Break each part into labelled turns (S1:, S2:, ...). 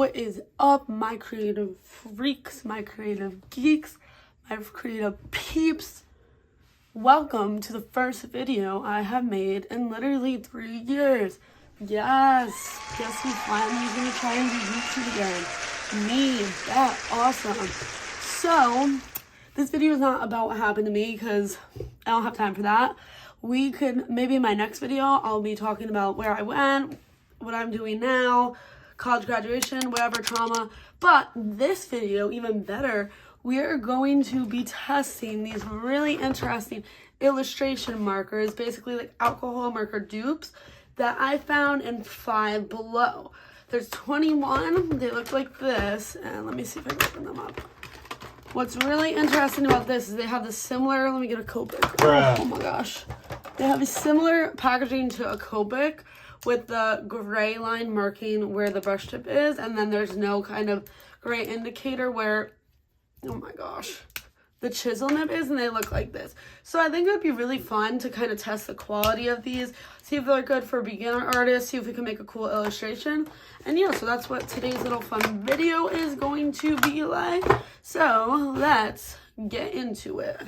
S1: What is up, my creative freaks, my creative geeks, my creative peeps? Welcome to the first video I have made in literally 3 years. Yes, guess who's finally gonna try and do YouTube again? Me. That awesome. So this video is not about what happened to me because I don't have time for that. We could, maybe in my next video, I'll be talking about where I went, what I'm doing now, college graduation, whatever, trauma. But this video, even better, we are going to be testing these really interesting illustration markers, basically like alcohol marker dupes that I found in Five Below. There's 21, they look like this, and let me see if I can open them up. What's really interesting about this is they have the similar, let me get a Copic. Oh my gosh. They have a similar packaging to a Copic with the gray line marking where the brush tip is, and then there's no kind of gray indicator where, oh my gosh, the chisel nib is, and they look like this. So I think it would be really fun to kind of test the quality of these, see if they're good for beginner artists, see if we can make a cool illustration. And yeah, so that's what today's little fun video is going to be like. So let's get into it.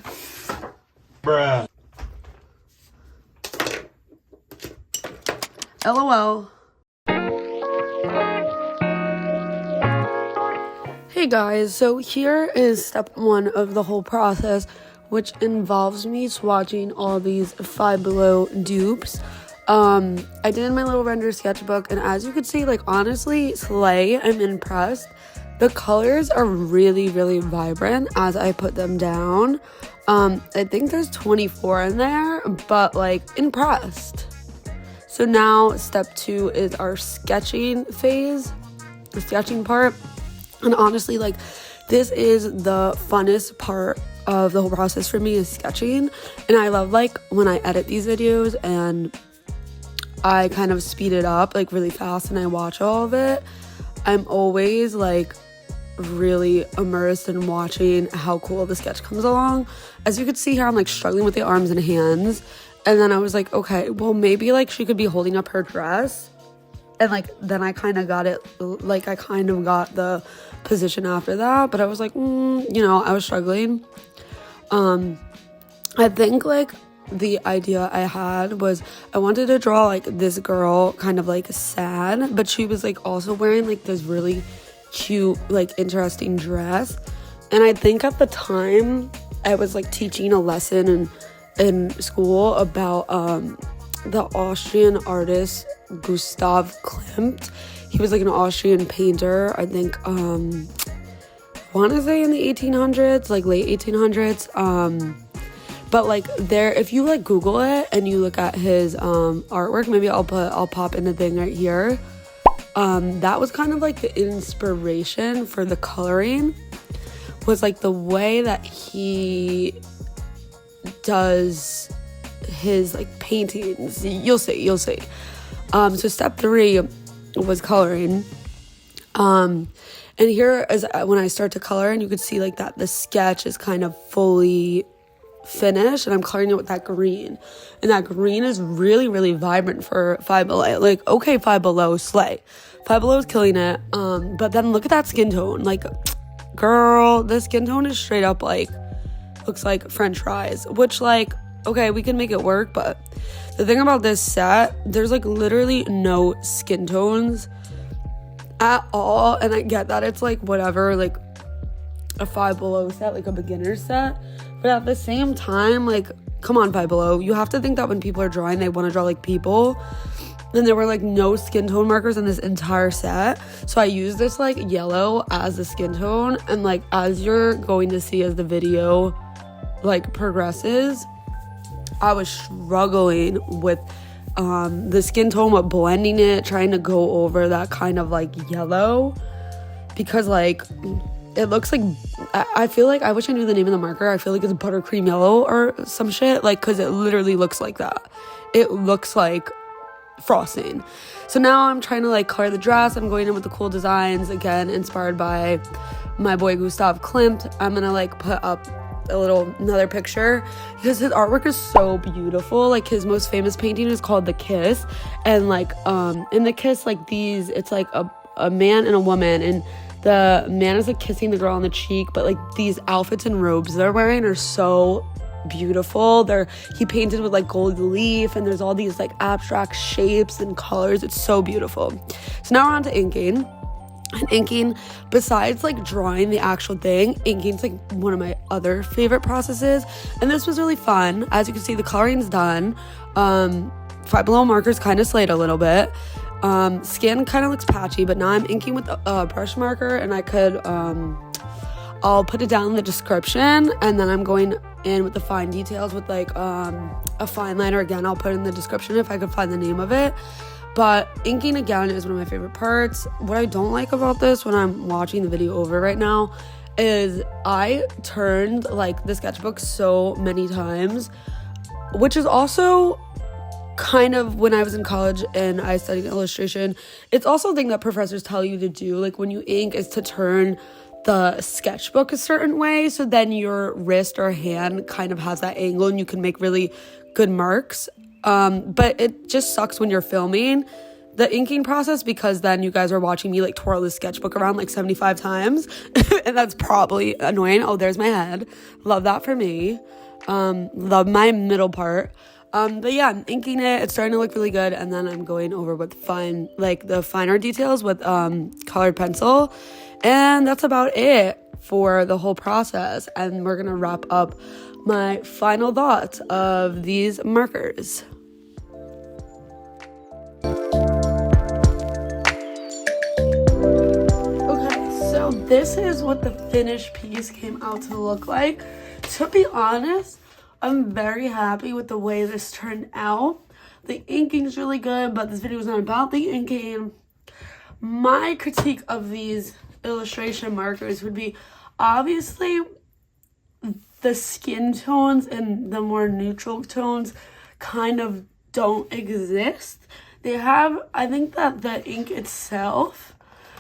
S2: Bruh.
S1: LOL. Hey guys, so here is step 1 of the whole process, which involves me swatching all these Five Below dupes. I did my little render sketchbook, and as you can see, like, honestly, slay. I'm impressed. The colors are really, really vibrant as I put them down. I think there's 24 in there, but like, impressed. So now step 2 is our sketching phase, the sketching part. And honestly, like, this is the funnest part of the whole process for me, is sketching. And I love, like, when I edit these videos and I kind of speed it up like really fast and I watch all of it, I'm always like really immersed in watching how cool the sketch comes along. As you can see here, I'm like struggling with the arms and hands. And then I was like, okay, well, maybe like she could be holding up her dress. And like, then I kind of got it, like I kind of got the position after that. But I was like, you know, I was struggling. I think like the idea I had was I wanted to draw like this girl kind of like sad, but she was like also wearing like this really cute, like interesting dress. And I think at the time I was like teaching a lesson in school about the Austrian artist Gustav Klimt. He was like an Austrian painter, I think I want to say in the 1800s, like late 1800s. But like there, if you like Google it and you look at his artwork, maybe I'll pop in the thing right here. That was kind of like the inspiration for the coloring, was like the way that he does his like paintings. You'll see. So step 3 was coloring. And here is when I start to color, and you could see like that the sketch is kind of fully finished, and I'm coloring it with that green, and that green is really, really vibrant for Five Below. Like, okay, Five Below, slay. Five Below is killing it. But then look at that skin tone. Like, girl, the skin tone is straight up like, looks like French fries, which like, okay, we can make it work. But the thing about this set, there's like literally no skin tones at all. And I get that it's like whatever, like a Five Below set, like a beginner set. But at the same time, like, come on, Five Below. You have to think that when people are drawing, they want to draw like people. And there were like no skin tone markers in this entire set. So I used this like yellow as the skin tone. And like, as you're going to see as the video like progresses, I was struggling with the skin tone, but blending it, trying to go over that kind of like yellow, because like it looks like, I feel like, I wish I knew the name of the marker. I feel like it's buttercream yellow or some shit, like, because it literally looks like that. It looks like frosting. So now I'm trying to like color the dress. I'm going in with the cool designs, again inspired by my boy Gustav Klimt. I'm gonna like put up another picture because his artwork is so beautiful. Like, his most famous painting is called The Kiss, and like in The Kiss, like these, it's like a man and a woman, and the man is like kissing the girl on the cheek, but like these outfits and robes they're wearing are so beautiful. He painted with like gold leaf, and there's all these like abstract shapes and colors. It's so beautiful. So now we're on to inking. And inking, besides like drawing the actual thing, inking's like one of my other favorite processes, and this was really fun. As you can see, the coloring's done. Five Below markers kind of slayed a little bit. Skin kind of looks patchy, but now I'm inking with a brush marker, and I could I'll put it down in the description, and then I'm going in with the fine details with like a fine liner. Again, I'll put it in the description if I could find the name of it. But inking, again, is one of my favorite parts. What I don't like about this when I'm watching the video over right now is I turned like the sketchbook so many times, which is also kind of when I was in college and I studied illustration, it's also a thing that professors tell you to do. Like when you ink is to turn the sketchbook a certain way, so then your wrist or hand kind of has that angle and you can make really good marks. But it just sucks when you're filming the inking process, because then you guys are watching me like twirl the sketchbook around like 75 times and that's probably annoying. Oh, there's my head. Love that for me. Love my middle part. But yeah, I'm inking it. It's starting to look really good, and then I'm going over with the finer details with colored pencil, and that's about it for the whole process. And we're gonna wrap up my final thoughts of these markers. This is what the finished piece came out to look like. To be honest, I'm very happy with the way this turned out. The inking is really good, but this video is not about the inking. My critique of these illustration markers would be, obviously, the skin tones and the more neutral tones kind of don't exist. I think that the ink itself,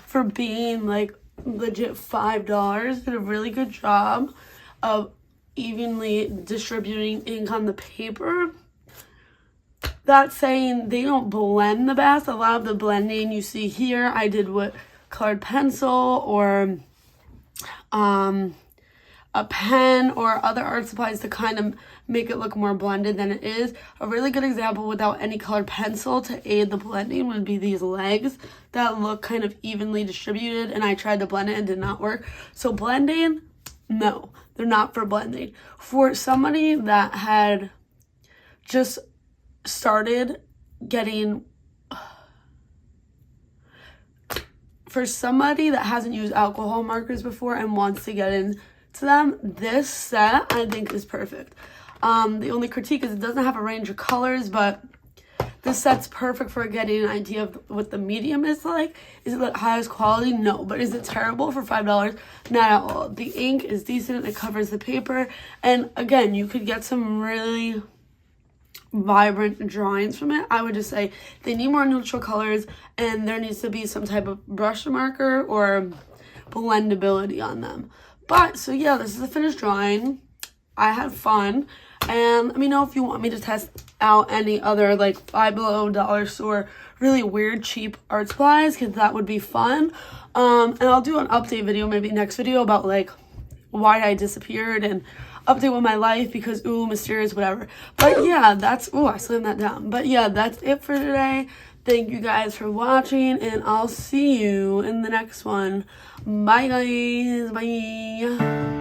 S1: for being like legit $5, did a really good job of evenly distributing ink on the paper. That saying, they don't blend the best. A lot of the blending you see here, I did with colored pencil or a pen or other art supplies to kind of make it look more blended than it is. A really good example without any colored pencil to aid the blending would be these legs that look kind of evenly distributed, and I tried to blend it and did not work. So blending, no, they're not for blending. For somebody that had just started getting, for somebody that hasn't used alcohol markers before and wants to get into them, this set I think is perfect. The only critique is it doesn't have a range of colors, but this set's perfect for getting an idea of what the medium is like. Is it the highest quality? No. But is it terrible for $5? Not at all. The ink is decent. It covers the paper. And again, you could get some really vibrant drawings from it. I would just say they need more neutral colors, and there needs to be some type of brush marker or blendability on them. But, so yeah, this is a finished drawing. I had fun. And let me know if you want me to test out any other like Five Below dollar store really weird cheap art supplies, because that would be fun. And I'll do an update video, maybe next video, about like why I disappeared and update with my life, because mysterious, whatever. But yeah, I slammed that down. But yeah, that's it for today. Thank you guys for watching, and I'll see you in the next one. Bye guys. Bye.